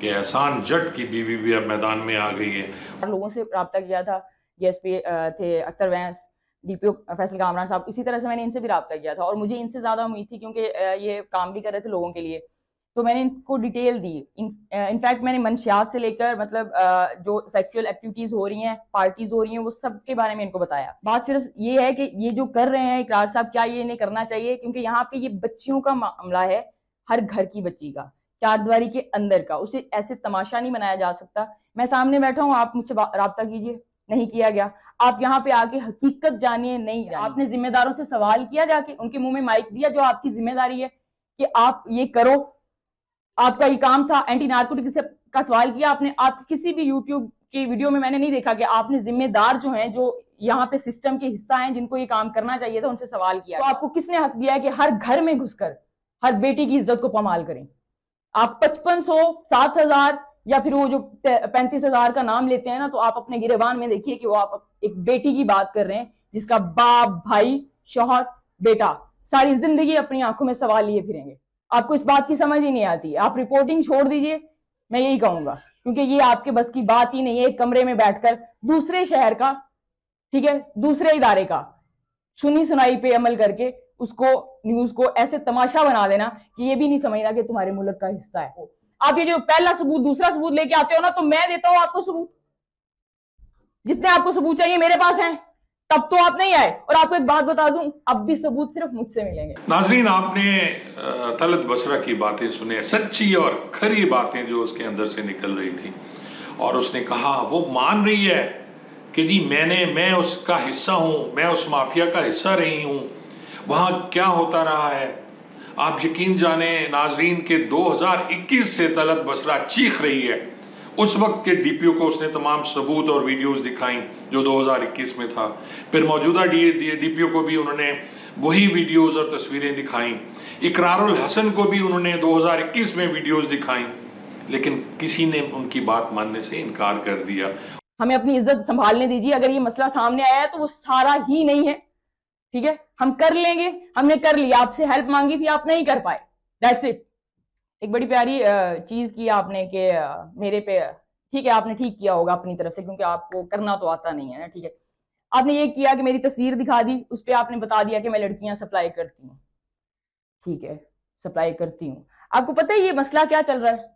कि एहसान जट की बीवी भी अब मैदान में आ गई है। लोगों से रब्ता किया था, डीएसपी थे अख्तर वैंस, डीपीओ फैसल कामरान साहब, इसी तरह से मैंने इनसे भी रब्ता किया था और मुझे इनसे ज़्यादा उम्मीद थी क्योंकि ये काम भी कर रहे थे लोगों के लिए, तो मैंने इनको डिटेल दी। इनफैक्ट मैंने मंशियात से लेकर मतलब जो सेक्सुअल एक्टिविटीज़ हो रही हैं, पार्टीज़ हो रही हैं, वो सब के बारे में इनको बताया। बात सिर्फ ये है कि ये जो कर रहे हैं इकरार साहब, क्या ये इन्हें करना चाहिए? क्योंकि यहाँ पे ये बच्चियों का मामला है, हर घर की बच्ची का, चारदीवारी के अंदर का, उसे ऐसे तमाशा नहीं बनाया जा सकता। मैं सामने बैठा हूँ, आप मुझसे रब्ता कीजिए, नहीं किया गया। आप यहाँ पे आके हकीकत जानिए, नहीं जानिए। आपने जिम्मेदारों से सवाल किया, जाके उनके मुंह में माइक दिया, जो आपकी जिम्मेदारी है कि आप ये करो, आपका ये काम था। एंटी नार्कोटिक्स का सवाल किया आपने, आप किसी भी यूट्यूब की वीडियो में मैंने नहीं देखा कि आपने जिम्मेदार जो हैं, जो यहाँ पे सिस्टम के हिस्सा हैं, जिनको ये काम करना चाहिए था, उनसे सवाल किया। तो आपको किसने हक दिया है कि हर घर में घुसकर हर बेटी की इज्जत को पामाल करें? आप 5500, 7000 या फिर वो जो 35,000 का नाम लेते हैं ना, तो आप अपने गिरेबान में देखिए कि वो आप एक बेटी की बात कर रहे हैं, जिसका बाप, भाई, शौहर, बेटा सारी जिंदगी अपनी आंखों में सवाल लिए फिरेंगे। आपको इस बात की समझ ही नहीं आती। आप रिपोर्टिंग छोड़ दीजिए, मैं यही कहूंगा, क्योंकि ये आपके बस की बात ही नहीं है। एक कमरे में बैठकर दूसरे शहर का, ठीक है, दूसरे इदारे का सुनी सुनाई पे अमल करके उसको, न्यूज को ऐसे तमाशा बना देना कि ये भी नहीं समझना कि तुम्हारे मुल्क का हिस्सा है। आप ये जो पहला सबूत दूसरा सबूत लेके आते हो ना, तो मैं देता हूं आपको सबूत, जितने आपको सबूत चाहिए मेरे पास हैं, तब तो आप नहीं आए। और आपको एक बात बता दूं, अब भी सबूत सिर्फ मुझसे मिलेंगे। नाजरीन, आपने तलत बसरा की बातें सुने, सच्ची और खरी बातें जो उसके अंदर से निकल रही थी। और उसने कहा, वो मान रही है कि जी मैं उसका हिस्सा हूं, मैं उस माफिया का हिस्सा रही हूं, वहां क्या होता रहा है। आप यकीन जाने नाजरीन के 2021 से तलत बसरा चीख रही है। उस वक्त के डीपीओ को उसने तमाम सबूत और वीडियोस दिखाई जो 2021 में था। फिर मौजूदा डीपीओ को भी उन्होंने वही वीडियोस और तस्वीरें दिखाई। इकरारुल हसन को भी उन्होंने 2021 में वीडियोस दिखाई, लेकिन किसी ने उनकी बात मानने से इनकार कर दिया। हमें अपनी इज्जत संभालने दीजिए। अगर ये मसला सामने आया है तो वो सारा ही नहीं है, ठीक है, हम कर लेंगे। हमने कर लिया, आपसे हेल्प मांगी थी, आप नहीं कर पाए, दैट्स इट। एक बड़ी प्यारी चीज की आपने कि मेरे पे, ठीक है, आपने ठीक किया होगा अपनी तरफ से, क्योंकि आपको करना तो आता नहीं है ना, ठीक है। आपने ये किया कि मेरी तस्वीर दिखा दी, उस पर आपने बता दिया कि मैं लड़कियां सप्लाई करती हूँ, ठीक है, सप्लाई करती हूँ। आपको पता है ये मसला क्या चल रहा है?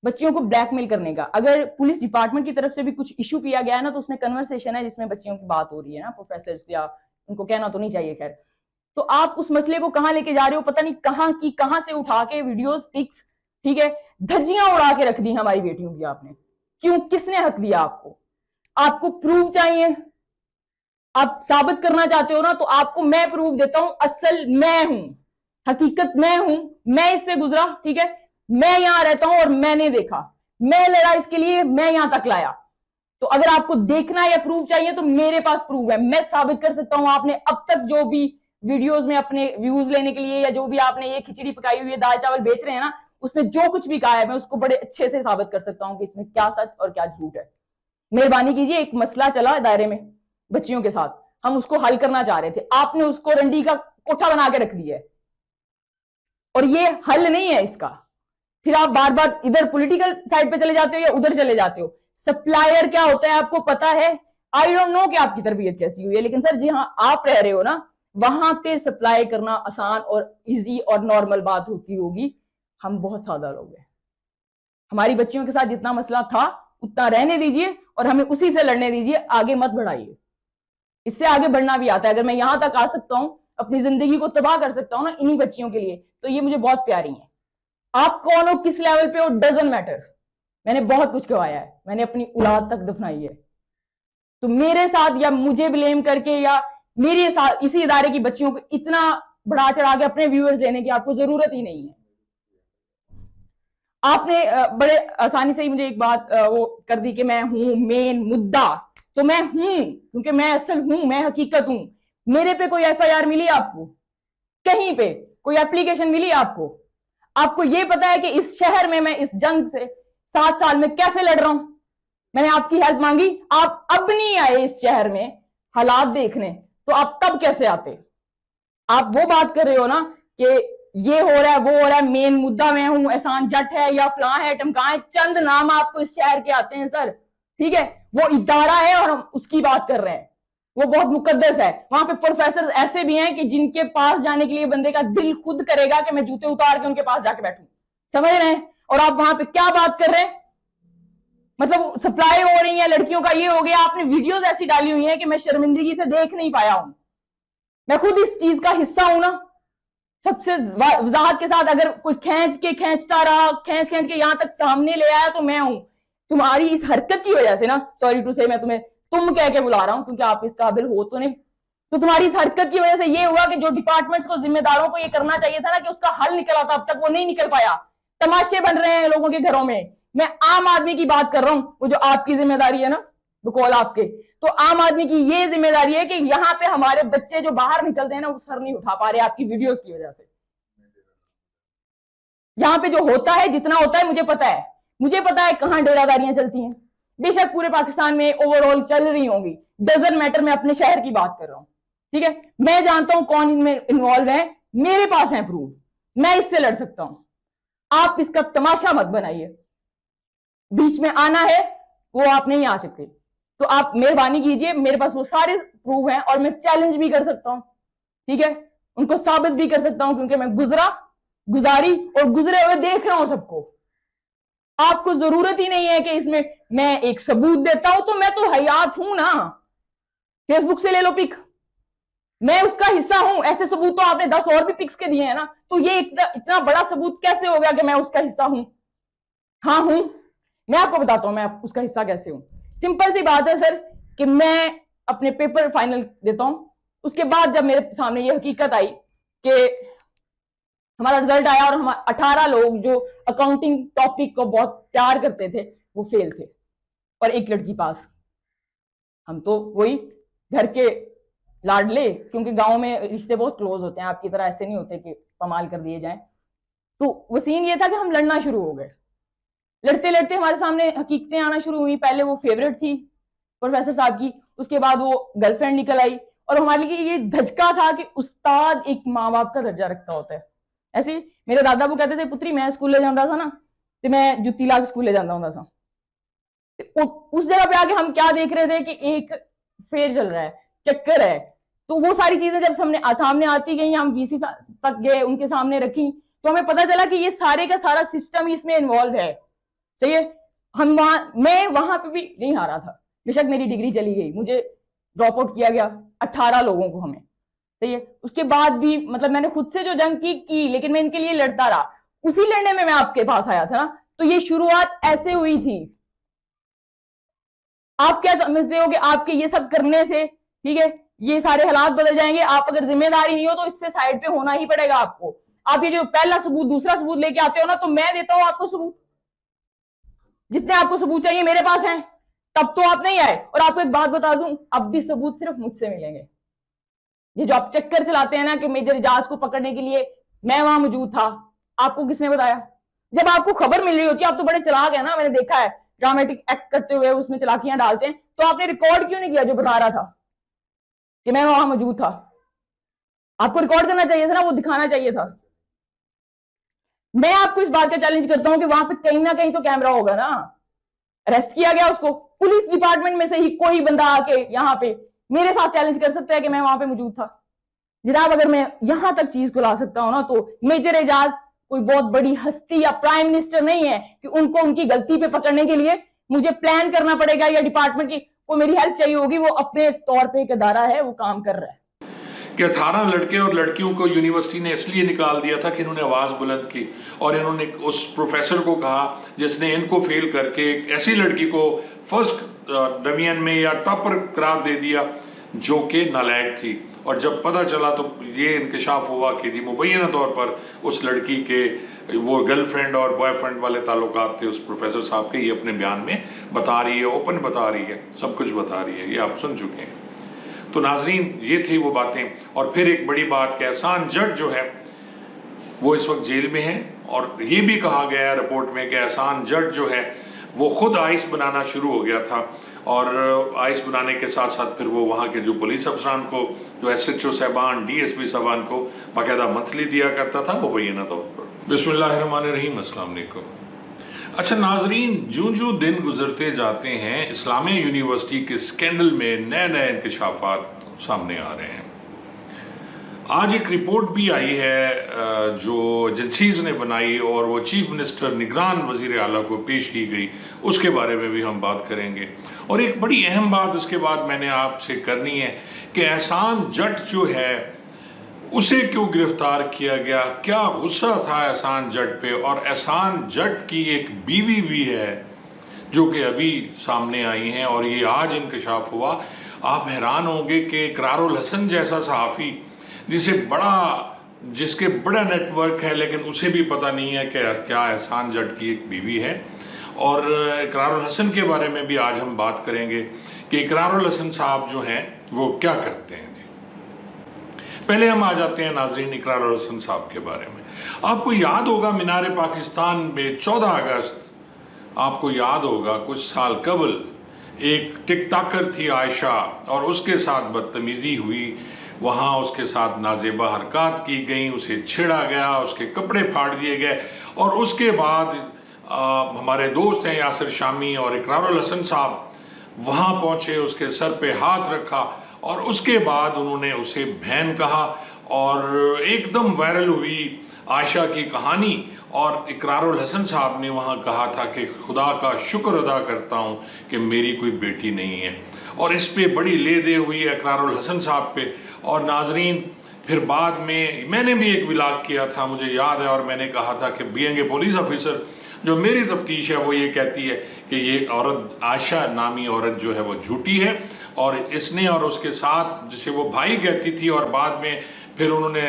बच्चियों को ब्लैकमेल करने का। अगर पुलिस डिपार्टमेंट की तरफ से भी कुछ इशू किया गया है ना, तो उसमें कन्वर्सेशन है जिसमें बच्चियों की बात हो रही है ना, प्रोफेसर या उनको कहना तो नहीं चाहिए, खैर। तो आप उस मसले को कहां लेके जा रहे हो, पता नहीं कहां की कहां से उठा के वीडियोस, पिक्स, ठीक है, धज्जियां उड़ा के रख दी हमारी बेटियों की आपने। क्यों? किसने हक दिया आपको? आपको प्रूफ चाहिए, आप साबित करना चाहते हो ना, तो आपको मैं प्रूफ देता हूं। असल मैं हूं, हकीकत मैं हूं, मैं इससे गुजरा, ठीक है, मैं यहां रहता हूं और मैंने देखा, मैं लड़ा इसके लिए, मैं यहां तक लाया। तो अगर आपको देखना या प्रूफ चाहिए तो मेरे पास प्रूफ है, मैं साबित कर सकता हूं। आपने अब तक जो भी वीडियोस में अपने व्यूज लेने के लिए, या जो भी आपने ये खिचड़ी पकाई हुई है, दाल चावल बेच रहे हैं ना, उसमें जो कुछ भी कहा है, मैं उसको बड़े अच्छे से साबित कर सकता हूं कि इसमें क्या सच और क्या झूठ है। मेहरबानी कीजिए, एक मसला चला दायरे में बच्चियों के साथ, हम उसको हल करना चाह रहे थे, आपने उसको रंडी का कोठा बना के रख दिया है, और ये हल नहीं है इसका। फिर आप बार बार इधर पॉलिटिकल साइड पे चले जाते हो या उधर चले जाते हो। सप्लायर क्या होता है आपको पता है? आई डोंट नो कि आपकी तरबियत कैसी हुई है, लेकिन सर जहां आप रह रहे हो ना, वहां पे सप्लाई करना आसान और इजी और नॉर्मल बात होती होगी। हम बहुत सादा लोग हैं। हमारी बच्चियों के साथ जितना मसला था उतना रहने दीजिए और हमें उसी से लड़ने दीजिए, आगे मत बढ़ाइए। इससे आगे बढ़ना भी आता है। अगर मैं यहां तक आ सकता हूं, अपनी जिंदगी को तबाह कर सकता हूं ना इन्हीं बच्चियों के लिए, तो ये मुझे बहुत प्यारी है। आप कौन हो, किस लेवल पे हो, डजंट मैटर। मैंने बहुत कुछ गवाया है, मैंने अपनी औलाद तक दफनाई है। तो मेरे साथ या मुझे ब्लेम करके या मेरे साथ इसी इदारे की बच्चियों को इतना बढ़ा चढ़ा के अपने व्यूअर्स लेने की आपको जरूरत ही नहीं है। आपने बड़े आसानी से ही मुझे एक बात वो कर दी कि मैं हूं मेन मुद्दा। तो मैं हूं, क्योंकि मैं असल हूं, मैं हकीकत हूं। मेरे पे कोई एफआईआर मिली आपको? कहीं पे कोई एप्लीकेशन मिली आपको? आपको यह पता है कि इस शहर में मैं इस जंग से 7 साल में कैसे लड़ रहा हूं? मैंने आपकी हेल्प मांगी, आप अब नहीं आए इस शहर में हालात देखने, तो आप तब कैसे आते? आप वो बात कर रहे हो ना कि ये हो रहा है वो हो रहा है, मेन मुद्दा मैं हूं, एहसान जट है या फलां है टमकां है, चंद नाम आपको इस शहर के आते हैं सर, ठीक है, वो इदारा है और हम उसकी बात कर रहे हैं, वो बहुत मुकद्दस है। वहां पे प्रोफेसर ऐसे भी हैं कि जिनके पास जाने के लिए बंदे का दिल खुद करेगा कि मैं जूते उतार के उनके पास जाके बैठूं, समझ रहे हैं? और आप वहां पे क्या बात कर रहे हैं, मतलब सप्लाई हो रही है लड़कियों का, ये हो गया, आपने वीडियोस ऐसी डाली हुई है कि मैं शर्मिंदगी से देख नहीं पाया हूं, मैं खुद इस चीज का हिस्सा हूं ना, सबसे वजाहत के साथ। अगर कोई खींचता रहा, खींच के यहां तक सामने ले आया तो मैं हूं। तुम्हारी इस हरकत की वजह से ना, सॉरी टू से, मैं तुम्हें तुम कह के बुला रहा हूं क्योंकि आप इस काबिल हो तो नहीं, तो तुम्हारी इस हरकत की वजह से ये हुआ कि जो डिपार्टमेंट्स को, जिम्मेदारों को ये करना चाहिए था ना कि उसका हल निकल आता, अब तक वो नहीं निकल पाया, तमाशे बन रहे हैं लोगों के घरों में। मैं आम आदमी की बात कर रहा हूं, वो जो आपकी जिम्मेदारी है ना, बकौल आपके, तो आम आदमी की ये जिम्मेदारी है कि यहाँ पे हमारे बच्चे जो बाहर निकलते हैं ना, वो सर नहीं उठा पा रहे आपकी वीडियोस की वजह से। यहाँ पे जो होता है, जितना होता है, मुझे पता है कहाँ डेरादारियां चलती हैं, बेशक पूरे पाकिस्तान में ओवरऑल चल रही होंगी, डजंट मैटर, मैं अपने शहर की बात कर रहा हूं, ठीक है, मैं जानता हूं कौन इनमें इन्वॉल्व है, मेरे पास है प्रूफ, मैं इससे लड़ सकता हूं, आप इसका तमाशा मत बनाइए, बीच में आना है वो आप नहीं आ सकते, तो आप मेहरबानी कीजिए, मेरे पास वो सारे प्रूफ हैं और मैं चैलेंज भी कर सकता हूं, ठीक है, उनको साबित भी कर सकता हूं क्योंकि मैं गुजारी और गुजरे हुए देख रहा हूं सबको। आपको जरूरत ही नहीं है कि इसमें मैं एक सबूत देता हूं, तो मैं तो हयात हूं ना, फेसबुक से ले लो पिक, मैं उसका हिस्सा हूं, ऐसे सबूत तो आपने 10 और भी पिक्स के दिए हैं ना, तो ये इतना बड़ा सबूत कैसे हो गया कि मैं उसका हिस्सा हूं? हाँ हूं, मैं आपको बताता हूं मैं उसका हिस्सा कैसे हूं। सिंपल सी बात है सर कि मैं अपने पेपर फाइनल देता हूं, उसके बाद जब मेरे सामने ये हकीकत आई कि हमारा रिजल्ट आया और हम 18 लोग जो अकाउंटिंग टॉपिक को बहुत प्यार करते थे वो फेल थे, और एक लड़की पास। हम तो वही घर के लाडले, क्योंकि गांव में रिश्ते बहुत क्लोज होते हैं, आपकी तरह ऐसे नहीं होते कि पमाल कर दिए जाएं, तो वो सीन ये था कि हम लड़ना शुरू हो गए, लड़ते लड़ते हमारे सामने हकीकतें आना शुरू हुई। पहले वो फेवरेट थी प्रोफेसर साहब की, उसके बाद वो गर्लफ्रेंड निकल आई, और हमारे लिए ये धचका था कि उस्ताद एक माँ बाप का दर्जा रखता होता है। ऐसे ही मेरे दादा वो कहते थे, पुत्री मैं स्कूल जाता था ना, तो मैं जुत्ती ला के स्कूल जाता होता था, उस जगह पे आके हम क्या देख रहे थे कि एक फेर चल रहा है, चक्कर है, तो वो सारी चीजें जब सामने आती गई, हम वीसी तक गए, उनके सामने रखी, तो हमें पता चला कि ये सारे का सारा सिस्टम इसमें इन्वॉल्व है, सही है। मैं वहां पे भी नहीं हारा था, बेशक मेरी डिग्री चली गई, मुझे ड्रॉप आउट किया गया 18 लोगों को हमें, सही है, उसके बाद भी मतलब मैंने खुद से जो जंग की लेकिन मैं इनके लिए लड़ता रहा, उसी लड़ने में मैं आपके पास आया था ना, तो ये शुरुआत ऐसे हुई थी। आप क्या समझते हो कि आपके ये सब करने से, ठीक है, ये सारे हालात बदल जाएंगे? आप अगर जिम्मेदारी नहीं हो तो इससे साइड पे होना ही पड़ेगा आपको। आप ये जो पहला सबूत दूसरा सबूत लेके आते हो ना, तो मैं देता हूं आपको सबूत, जितने आपको सबूत चाहिए मेरे पास हैं, तब तो आप नहीं आए। और आपको एक बात बता दूं, अब भी सबूत सिर्फ मुझसे मिलेंगे। ये जो आप चक्कर चलाते हैं ना कि मेजर एजाज को पकड़ने के लिए मैं वहां मौजूद था, आपको किसने बताया? जब आपको खबर मिल रही होती है, आप तो बड़े चलाक है ना, मैंने देखा है ड्रामेटिक एक्ट करते हुए उसमें चलाकियां डालते हैं, तो आपने रिकॉर्ड क्यों नहीं किया जो बता रहा था कि मैं वहां मौजूद था? आपको रिकॉर्ड करना चाहिए था ना, वो दिखाना चाहिए था। मैं आपको इस बात का चैलेंज करता हूं कि वहां पे कहीं ना कहीं तो कैमरा होगा ना, अरेस्ट किया गया उसको, पुलिस डिपार्टमेंट में से ही कोई बंदा आके यहाँ पे मेरे साथ चैलेंज कर सकता है कि मैं वहां पे मौजूद था। जनाब अगर मैं यहां तक चीज को ला सकता हूं ना, तो मेजर एजाज कोई बहुत बड़ी हस्ती या प्राइम मिनिस्टर नहीं है कि उनको उनकी गलती पे पकड़ने के लिए मुझे प्लान करना पड़ेगा, या डिपार्टमेंट की को मेरी हेल्प चाहिए होगी। वो अपने तौर पे एक अदारा है, वो काम कर रहा है। कि 18 लड़के और लड़कियों को यूनिवर्सिटी ने इसलिए निकाल दिया था कि इन्होंने आवाज बुलंद की, और इन्होंने उस प्रोफेसर को कहा जिसने इनको फेल करके एक ऐसी लड़की को फर्स्ट डिवीजन में या टॉपर करार दे दिया जो कि नालायक थी। और जब पता चला तो ये इंकशाफ हुआ कि जी मुबैना तौर पर उस लड़की के वो गर्लफ्रेंड और बॉयफ्रेंड वाले ताल्लुकात थे उस प्रोफेसर साहब के। ये अपने बयान में बता रही है, ओपन बता रही है, सब कुछ बता रही है, ये आप सुन चुके हैं। तो नाजरीन ये थी वो बातें। और फिर एक बड़ी बात कि एहसान जट जो है वो इस वक्त जेल में है, और ये भी कहा गया है रिपोर्ट में कि एहसान जट जो है वो खुद आइस बनाना शुरू हो गया था, और आइस बनाने के साथ साथ फिर वो वहाँ के जो पुलिस अफसरान को, जो SHO साहबान, DSP साहबान को बाकायदा मंथली दिया करता था मुबैना तौर पर। बिस्मिल्लाहिर्रहमानिर्रहीम, अस्सलाम वालेकुम। अच्छा नाजरीन, जो दिन गुजरते जाते हैं इस्लामिया यूनिवर्सिटी के स्कैंडल में नए नए इंकशाफात सामने आ रहे हैं। आज एक रिपोर्ट भी आई है जो एजेंसीज ने बनाई और वो चीफ मिनिस्टर निगरान वजीर आला को पेश की गई, उसके बारे में भी हम बात करेंगे। और एक बड़ी अहम बात इसके बाद मैंने आपसे करनी है कि एहसान जट जो है उसे क्यों गिरफ्तार किया गया, क्या गुस्सा था एहसान जट पे। और एहसान जट की एक बीवी भी है जो कि अभी सामने आई हैं और ये आज इंकशाफ हुआ। आप हैरान होंगे कि इकरारुल हसन जैसा सहाफ़ी जिसके बड़ा नेटवर्क है, लेकिन उसे भी पता नहीं है कि क्या एहसान जट की एक बीवी है। और इकरारुल हसन के बारे में भी आज हम बात करेंगे कि इकरारुल हसन साहब जो हैं वो क्या करते हैं। पहले हम आ जाते हैं नाजरीन इकरारुल हसन साहब के बारे में। आपको याद होगा मीनार पाकिस्तान में 14 अगस्त, आपको याद होगा कुछ साल कबल एक टिकटॉकर थी आयशा और उसके साथ बदतमीजी हुई। वहाँ उसके साथ नाजेबा हरकत की गई, उसे छेड़ा गया, उसके कपड़े फाड़ दिए गए। और उसके बाद हमारे दोस्त हैं यासिर शामी और इकरारुल हसन साहब वहाँ पहुँचे, उसके सर पे हाथ रखा और उसके बाद उन्होंने उसे बहन कहा और एकदम वायरल हुई आयशा की कहानी। और इकरारुल हसन साहब ने वहाँ कहा था कि खुदा का शुक्र अदा करता हूँ कि मेरी कोई बेटी नहीं है। और इस पे बड़ी ले दे हुई है इकरारुल हसन साहब पे। और नाजरीन फिर बाद में मैंने भी एक व्लॉग किया था, मुझे याद है, और मैंने कहा था कि बीइंग ए पुलिस ऑफिसर जो मेरी तफ्तीश है वो ये कहती है कि ये औरत आयशा नामी औरत जो है वो झूठी है और इसने और उसके साथ जिसे वो भाई कहती थी और बाद में फिर उन्होंने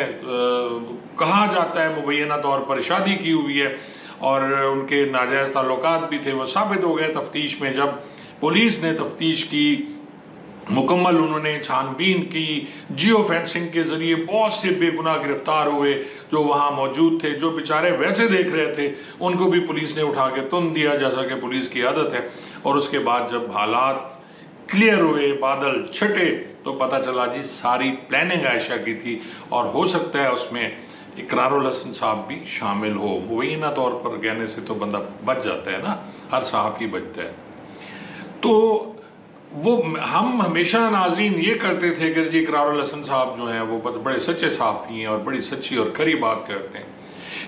कहा जाता है मुबैना तौर पर शादी की हुई है और उनके नाजायज़ ताल्लुकात भी थे, वो साबित हो गए तफ्तीश में। जब पुलिस ने तफ्तीश की मुकम्मल, उन्होंने छानबीन की, जियो फेंसिंग के जरिए बहुत से बेगुनाह गिरफ्तार हुए जो वहाँ मौजूद थे, जो बेचारे वैसे देख रहे थे उनको भी पुलिस ने उठा के तुन दिया जैसा कि पुलिस की आदत है। और उसके बाद जब हालात क्लियर हुए, बादल छटे, तो पता चला जी सारी प्लानिंग आयशा की थी और हो सकता है उसमें इकरारुल हसन साहब भी शामिल हो। मुबैना तौर पर कहने से तो बंदा बच जाता है ना, हर सहाफ़ी बचता है। तो वो हम हमेशा नाजरीन ये करते थे कि जी इकरारुल हसन साहब जो हैं वो बड़े सच्चे सहाफ़ी हैं और बड़ी सच्ची और खरी बात करते हैं।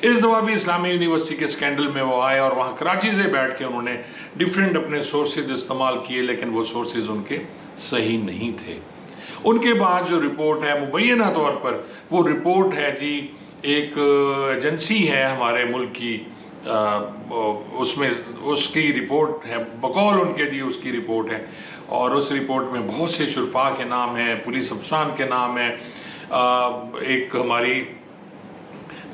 इस दफ़ा भी इस्लामी यूनिवर्सिटी के स्कैंडल में वो आए और वहाँ कराची से बैठ के उन्होंने डिफरेंट अपने सोर्सेज इस्तेमाल किए, लेकिन वो सोर्सेज उनके सही नहीं थे। उनके बाद जो रिपोर्ट है मुबैना तौर पर वो रिपोर्ट है जी एक एजेंसी है हमारे मुल्क की, उसमें उसकी रिपोर्ट है, बकौल उनके दी उसकी रिपोर्ट है और उस रिपोर्ट में बहुत से शुरफा के नाम हैं, पुलिस अफसरान के नाम हैं, एक हमारी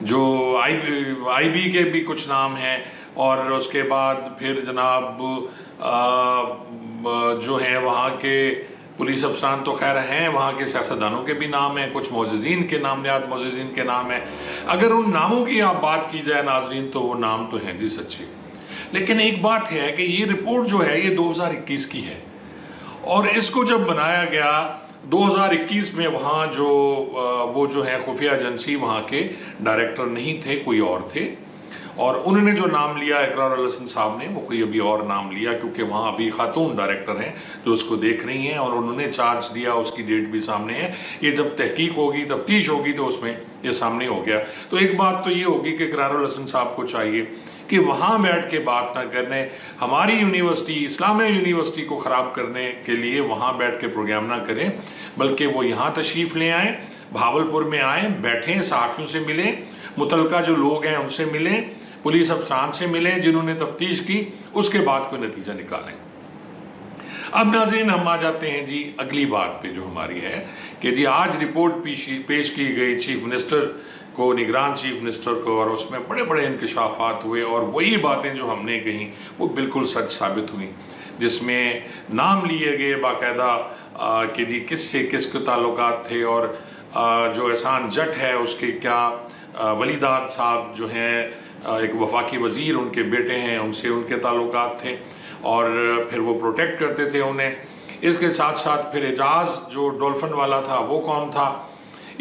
जो IB के भी कुछ नाम हैं और उसके बाद फिर जनाब जो हैं वहाँ के पुलिस अफसरान तो खैर हैं, वहाँ के सियासतदानों के भी नाम हैं, कुछ मोअज़्ज़िज़ीन के नाम, मोअज़्ज़िज़ीन के नाम हैं। अगर उन नामों की आप बात की जाए नाजरीन तो वो नाम तो हैं जी सच्चे। लेकिन एक बात है कि ये रिपोर्ट जो है ये 2021 की है और इसको जब बनाया गया 2021 में वहाँ वो जो है खुफिया एजेंसी वहाँ के डायरेक्टर नहीं थे, कोई और थे और उन्होंने जो नाम लिया इकरारुल हसन साहब ने वो कोई अभी और नाम लिया क्योंकि वहाँ अभी खातून डायरेक्टर हैं जो उसको देख रही हैं और उन्होंने चार्ज दिया, उसकी डेट भी सामने है। ये जब तहकीक होगी, तफ्तीश होगी तो उसमें ये सामने हो गया। तो एक बात तो ये होगी कि इकरारुल हसन साहब को चाहिए कि वहाँ बैठ के बात ना करने, हमारी यूनिवर्सिटी इस्लामिया यूनिवर्सिटी को ख़राब करने के लिए वहाँ बैठ के प्रोग्राम ना करें, बल्कि वो यहाँ तशरीफ़ ले आएँ, भावलपुर में आएँ, बैठें, सहाफ़ियों से मिलें, मुतलका जो लोग हैं उनसे मिलें, पुलिस अफसरान से मिलें जिन्होंने तफ्तीश की, उसके बाद कोई नतीजा निकालें। अब नाज़रीन हम आ जाते हैं जी अगली बात पे जो हमारी है कि जी आज रिपोर्ट पेश की गई चीफ मिनिस्टर को, निगरान चीफ मिनिस्टर को, और उसमें बड़े बड़े इंकशाफात हुए और वही बातें जो हमने कही वो बिल्कुल सच साबित हुई, जिसमें नाम लिए गए बाकायदा कि जी किससे किसके ताल्लुकात थे और जो एहसान जट है उसके क्या वलीदाद साहब जो हैं एक वफाकी वज़ीर उनके बेटे हैं, उनसे उनके ताल्लुकात थे और फिर वो प्रोटेक्ट करते थे उन्हें। इसके साथ साथ फिर एजाज जो डॉल्फिन वाला था वो कौन था,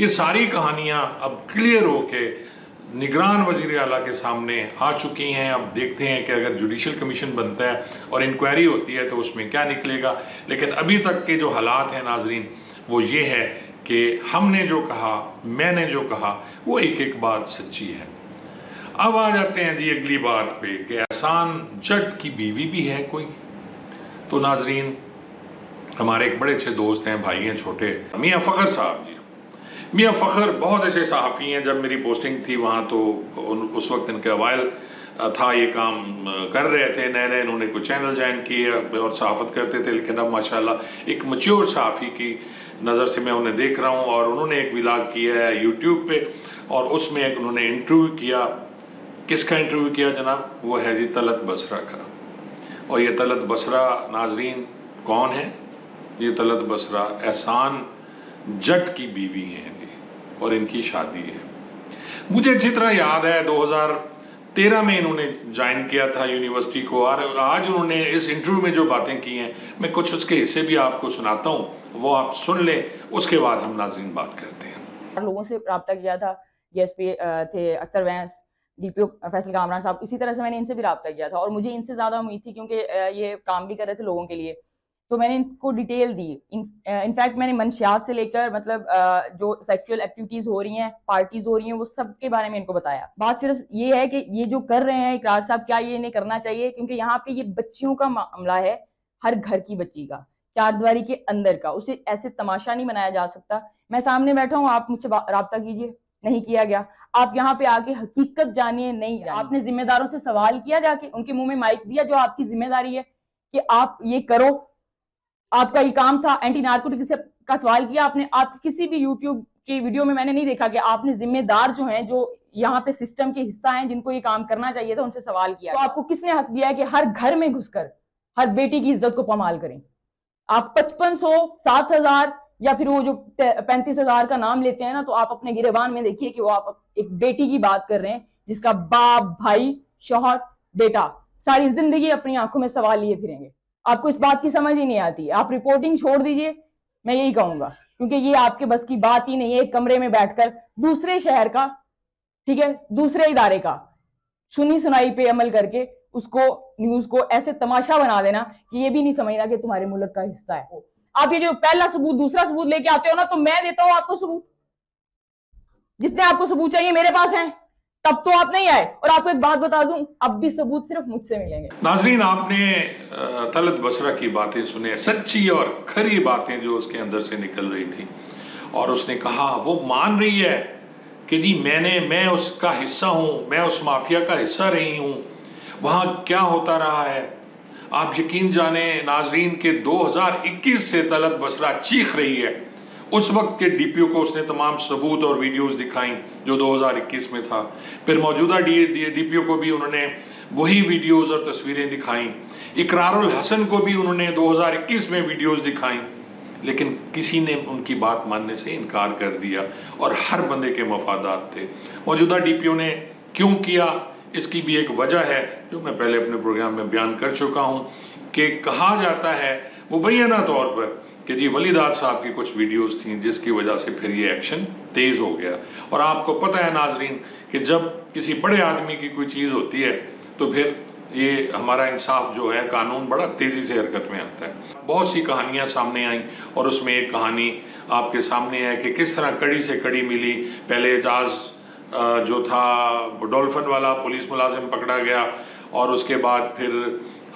ये सारी कहानियाँ अब क्लियर होके निगरान वज़ीर आला के सामने आ चुकी हैं। अब देखते हैं कि अगर जुडिशल कमीशन बनता है और इंक्वायरी होती है तो उसमें क्या निकलेगा। लेकिन अभी तक के जो हालात हैं नाजरीन, वो ये है कि हमने जो कहा, मैंने जो कहा, वो एक एक बात सच्ची है। अब आ जाते हैं जी अगली बात पे कि एहसान जट की बीवी भी है कोई। तो नाजरीन, हमारे एक बड़े अच्छे दोस्त हैं, भाई हैं छोटे, मियाँ फ़खर साहब जी। मियाँ फ़खर बहुत ऐसे सहाफ़ी हैं, जब मेरी पोस्टिंग थी वहाँ तो उस वक्त इनके अवाइल था, ये काम कर रहे थे, नए नए इन्होंने कुछ चैनल ज्वाइन किए और सहाफ़त करते थे। लेकिन अब माशाल्लाह एक मैच्योर सहाफ़ी की नज़र से मैं उन्हें देख रहा हूँ और उन्होंने एक व्लॉग किया है यूट्यूब पे और उसमें एक उन्होंने इंटरव्यू किया। किसका इंटरव्यू किया जनाब? वो है जी तलत बसरा का। और ये तलत बसरा नाजरीन कौन है? ये तलत बसरा एहसान जट की बीवी हैं जी और इनकी शादी है। मुझे अच्छी तरह याद है 2013 में इन्होंने ज्वाइन किया था यूनिवर्सिटी को और आज उन्होंने इस इंटरव्यू में जो बातें की हैं, मैं कुछ उसके हिस्से भी आपको सुनाता हूँ, वो आप सुन लें, उसके बाद हम नाजरीन बात करते हैं। लोगों से रब्ता किया था, डीएसपी थे अख्तर वैंस, डीपीओ फैसल कामरान साहब, इसी तरह से मैंने इनसे भी रब्ता किया था और मुझे इनसे ज़्यादा उम्मीद थी क्योंकि ये काम भी कर रहे थे लोगों के लिए, तो मैंने इनको डिटेल दी। इनफैक्ट मैंने मंशियात से लेकर मतलब जो सेक्सुअल एक्टिविटीज़ हो रही हैं, पार्टीज़ हो रही हैं, वो सब के बारे में इनको बताया। बात सिर्फ ये है कि ये जो कर रहे हैं इकरार साहब, क्या ये इन्हें करना चाहिए? क्योंकि यहाँ पे ये बच्चियों का मामला है, हर घर की बच्ची का, चारदीवारी के अंदर का, उसे ऐसे तमाशा नहीं बनाया जा सकता। मैं सामने बैठा हूँ, आप मुझसे रब्ता कीजिए, नहीं किया गया। आप यहाँ पे आके हकीकत जानिए, नहीं आपने जिम्मेदारों से सवाल किया, जाके उनके मुंह में माइक दिया, जो आपकी जिम्मेदारी है कि आप ये करो, आपका ये काम था। एंटी नार्कोटिक्स का सवाल किया आपने? आप किसी भी यूट्यूब की वीडियो में मैंने नहीं देखा कि आपने जिम्मेदार जो हैं, जो यहाँ पे सिस्टम के हिस्सा हैं, जिनको ये काम करना चाहिए था, उनसे सवाल किया। तो आपको किसने हक दिया है कि हर घर में घुसकर हर बेटी की इज्जत को पामाल करें? आप 5500, 7000 या फिर वो जो 35,000 का नाम लेते हैं ना, तो आप अपने गिरेबान में देखिए कि वो आप एक बेटी की बात कर रहे हैं जिसका बाप, भाई, शौहर, बेटा सारी जिंदगी अपनी आंखों में सवाल लिए फिरेंगे। आपको इस बात की समझ ही नहीं आती। आप रिपोर्टिंग छोड़ दीजिए, मैं यही कहूंगा, क्योंकि ये आपके बस की बात ही नहीं है। एक कमरे में बैठकर दूसरे शहर का, ठीक है, दूसरे इदारे का सुनी सुनाई पे अमल करके उसको, न्यूज को ऐसे तमाशा बना देना कि ये भी नहीं समझना कि तुम्हारे मुल्क का हिस्सा है। आप ये जो पहला सबूत दूसरा सबूत लेके आते हो ना, तो मैं देता हूं आपको सबूत, जितने आपको सबूत चाहिए मेरे पास हैं, तब तो आप नहीं आए। और आपको एक बात बता दूं, अब भी सबूत सिर्फ मुझसे मिलेंगे। नाजरीन, आपने तलत बसरा की बातें सुने, सच्ची और खरी बातें जो उसके अंदर से निकल रही थी। और उसने कहा, वो मान रही है कि जी मैं उसका हिस्सा हूं, मैं उस माफिया का हिस्सा रही हूं, वहां क्या होता रहा है। आप यकीन जाने नाजरीन के 2021 से तलत बसरा चीख रही है। उस वक्त के डीपीओ को उसने तमाम सबूत और वीडियोस दिखाई जो 2021 में था। फिर मौजूदा डीपीओ को भी उन्होंने वही वीडियोस और तस्वीरें दिखाई। इकरारुल हसन को भी उन्होंने 2021 में वीडियोस दिखाई, लेकिन किसी ने उनकी बात मानने से इनकार कर दिया और हर बंदे के मफादात थे। मौजूदा डीपीओ ने क्यों किया, इसकी भी एक वजह है जो मैं पहले अपने प्रोग्राम में बयान कर चुका हूं कि कहा जाता है मुबैना तौर पर कि जी वलीदाद साहब की कुछ वीडियोस थी जिसकी वजह से फिर ये एक्शन तेज हो गया। और आपको पता है नाजरीन कि जब किसी बड़े आदमी की कोई चीज़ होती है तो फिर ये हमारा इंसाफ जो है, कानून बड़ा तेज़ी से हरकत में आता है। बहुत सी कहानियाँ सामने आई और उसमें एक कहानी आपके सामने है कि किस तरह कड़ी से कड़ी मिली। पहले एजाज जो था डॉल्फिन वाला पुलिस मुलाजिम पकड़ा गया और उसके बाद फिर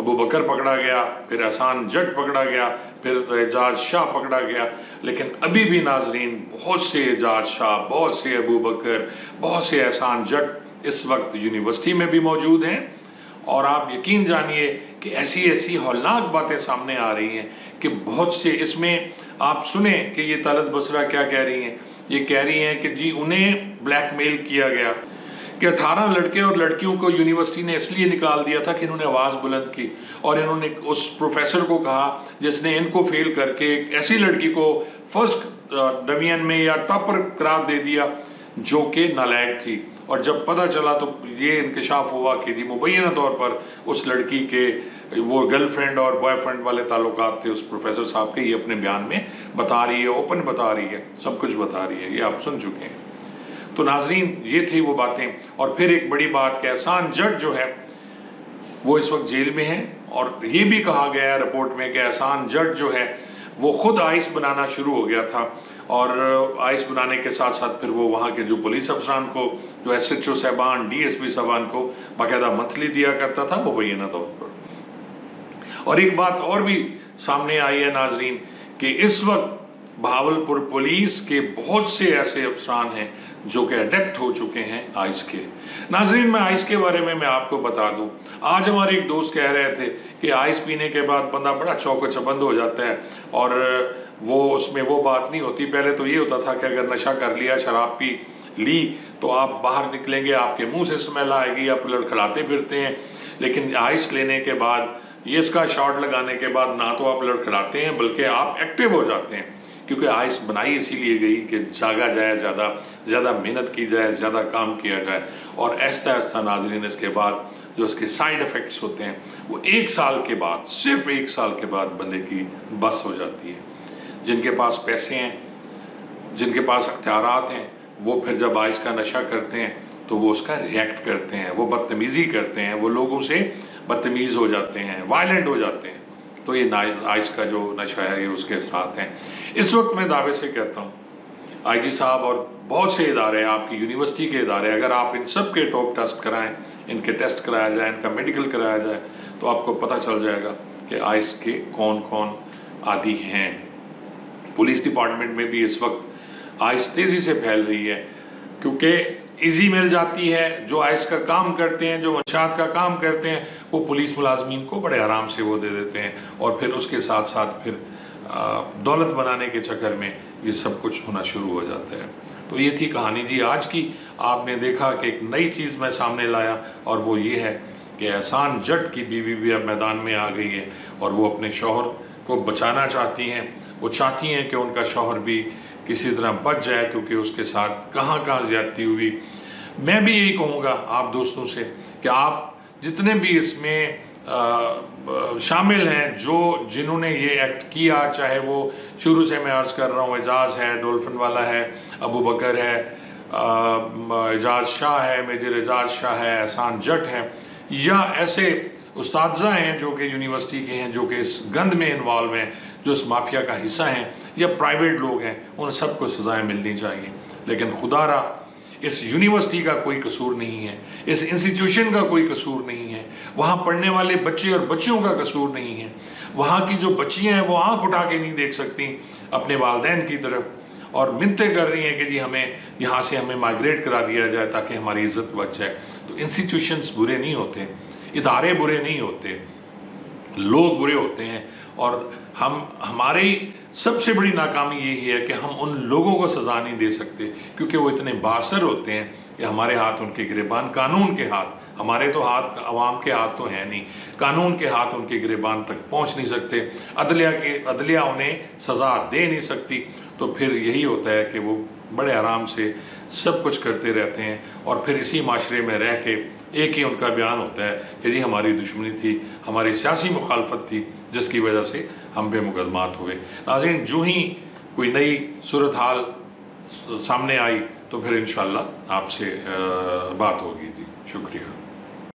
अबू बकर पकड़ा गया, फिर एहसान जट पकड़ा गया, फिर एजाज शाह पकड़ा गया। लेकिन अभी भी नाजरीन बहुत से एजाज शाह, बहुत से अबू बकर, बहुत से एहसान जट इस वक्त यूनिवर्सिटी में भी मौजूद हैं। और आप यकीन जानिए कि ऐसी ऐसी हौलनाक बातें सामने आ रही हैं कि बहुत से, इसमें आप सुने कि ये तलत बसरा क्या कह रही हैं। ये कह रही हैं कि जी उन्हें ब्लैकमेल किया गया कि 18 लड़के और लड़कियों को यूनिवर्सिटी ने इसलिए निकाल दिया था कि इन्होंने आवाज़ बुलंद की और इन्होंने उस प्रोफेसर को कहा जिसने इनको फेल करके एक ऐसी लड़की को फर्स्ट डिवीजन में या टॉपर करार दे दिया जो कि नालायक थी, और जब पता चला तो ये इंकशाफ हुआ कि जी मुबैना तौर पर उस लड़की के वो गर्लफ्रेंड और बॉयफ्रेंड वाले ताल्लुकात थे उस प्रोफेसर साहब के, ये अपने बयान में बता रही है, ओपन बता रही है, सब कुछ बता रही है, ये आप सुन चुके हैं। तो नाजरीन ये थी वो बातें। और फिर एक बड़ी बात कि एहसान जट जो है वो इस वक्त जेल में है, और ये भी कहा गया है रिपोर्ट में कि एहसान जट जो है वो खुद आइस बनाना शुरू हो गया था, और आइस बनाने के साथ साथ फिर वो वहाँ के जो पुलिस अफसरान को, जो SHO साहबान, DSP साहबान को बाकायदा मंथली दिया करता था मुबैना तौर पर। और एक बात और भी सामने आई है नाजरीन कि इस वक्त भावलपुर पुलिस के बहुत से ऐसे अफसरान हैं जो कि अडेप्ट हो चुके हैं आइस के। नाजरीन मैं आइस के बारे में मैं आपको बता दूं, आज हमारे एक दोस्त कह रहे थे कि आइस पीने के बाद बंदा बड़ा चौको चबंद हो जाता है, और वो उसमें वो बात नहीं होती। पहले तो ये होता था कि अगर नशा कर लिया, शराब पी ली, तो आप बाहर निकलेंगे, आपके मुंह से स्मेल आएगी, आप लड़खड़ाते फिरते हैं। लेकिन आइस लेने के बाद, ये इसका शॉट लगाने के बाद, ना तो आप लड़खड़ाते हैं बल्कि आप एक्टिव हो जाते हैं, क्योंकि आइस बनाई इसीलिए गई कि जागा जाए, ज़्यादा मेहनत की जाए, ज़्यादा काम किया जाए। और ऐसा ऐसा नाजरीन इसके बाद जो इसके साइड इफ़ेक्ट्स होते हैं वो 1 साल के बाद, सिर्फ 1 साल के बाद बंदे की बस हो जाती है। जिनके पास पैसे हैं, जिनके पास अख्तियारात हैं, वो फिर जब आइस का नशा करते हैं तो वो उसका रिएक्ट करते हैं, वो बदतमीज़ी करते हैं, वो लोगों से बदतमीज़ हो जाते हैं, वायलेंट हो जाते हैं। तो ये आइस का जो नशा है ये उसके साथ हैं। इस वक्त मैं दावे से कहता हूँ IG साहब और बहुत से इदारे, आपकी यूनिवर्सिटी के इदारे, अगर आप इन सब के टॉप टेस्ट कराएं, इनके टेस्ट कराया जाए, इनका मेडिकल कराया जाए, तो आपको पता चल जाएगा कि आइस के कौन कौन आदी हैं। पुलिस डिपार्टमेंट में भी इस वक्त आइस तेज़ी से फैल रही है, क्योंकि इजी मिल जाती है। जो आइस का काम करते हैं, जो मंशात का काम करते हैं, वो पुलिस मुलाजमीन को बड़े आराम से वो दे देते हैं, और फिर उसके साथ साथ फिर दौलत बनाने के चक्कर में ये सब कुछ होना शुरू हो जाता है। तो ये थी कहानी जी आज की। आपने देखा कि एक नई चीज़ मैं सामने लाया, और वो ये है कि एहसान जट की बीवी भी अब मैदान में आ गई है, और वो अपने शौहर को बचाना चाहती हैं। वो चाहती हैं कि उनका शौहर भी किसी तरह बच जाए, क्योंकि उसके साथ कहाँ कहाँ ज्यादती हुई। मैं भी यही कहूँगा आप दोस्तों से कि आप जितने भी इसमें शामिल हैं, जिन्होंने ये एक्ट किया, चाहे वो शुरू से मैं अर्ज़ कर रहा हूँ एजाज है, डॉल्फिन वाला है, अबू बकर है, एजाज शाह है, मेजर एजाज शाह है, एहसान जट है, या ऐसे उस्तादज़ा हैं जो कि यूनिवर्सिटी के हैं, जो कि इस गंद में इन्वॉल्व हैं, जो इस माफिया का हिस्सा हैं, या प्राइवेट लोग हैं, उन सबको सजाएं मिलनी चाहिए। लेकिन खुदारा इस यूनिवर्सिटी का कोई कसूर नहीं है, इस इंस्टीट्यूशन का कोई कसूर नहीं है, वहाँ पढ़ने वाले बच्चे और बच्चियों का कसूर नहीं है। वहाँ की जो बच्चियाँ हैं वो आँख उठा के नहीं देख सकती अपने वालिदैन की तरफ, और मिन्नतें कर रही हैं कि जी हमें यहाँ से हमें माइग्रेट करा दिया जाए ताकि हमारी इज्जत बच जाए। तो इंस्टीट्यूशंस बुरे नहीं होते, इदारे बुरे नहीं होते, लोग बुरे होते हैं। और हमारी सबसे बड़ी नाकामी यही है कि हम उन लोगों को सज़ा नहीं दे सकते, क्योंकि वो इतने बासर होते हैं कि हमारे हाथ उनके गिरेबान, कानून के हाथ, हमारे तो हाथ अवाम के हाथ तो हैं नहीं, कानून के हाथ उनके गिरेबान तक पहुंच नहीं सकते, अदलिया उन्हें सज़ा दे नहीं सकती। तो फिर यही होता है कि वो बड़े आराम से सब कुछ करते रहते हैं, और फिर इसी माशरे में रह के एक ही उनका बयान होता है कि जी हमारी दुश्मनी थी, हमारी सियासी मुखालफत थी, जिसकी वजह से हम पे मुकदमात हुए। नाज़रीन, जो ही कोई नई सूरत हाल सामने आई तो फिर इंशाअल्लाह आपसे बात होगी। जी शुक्रिया।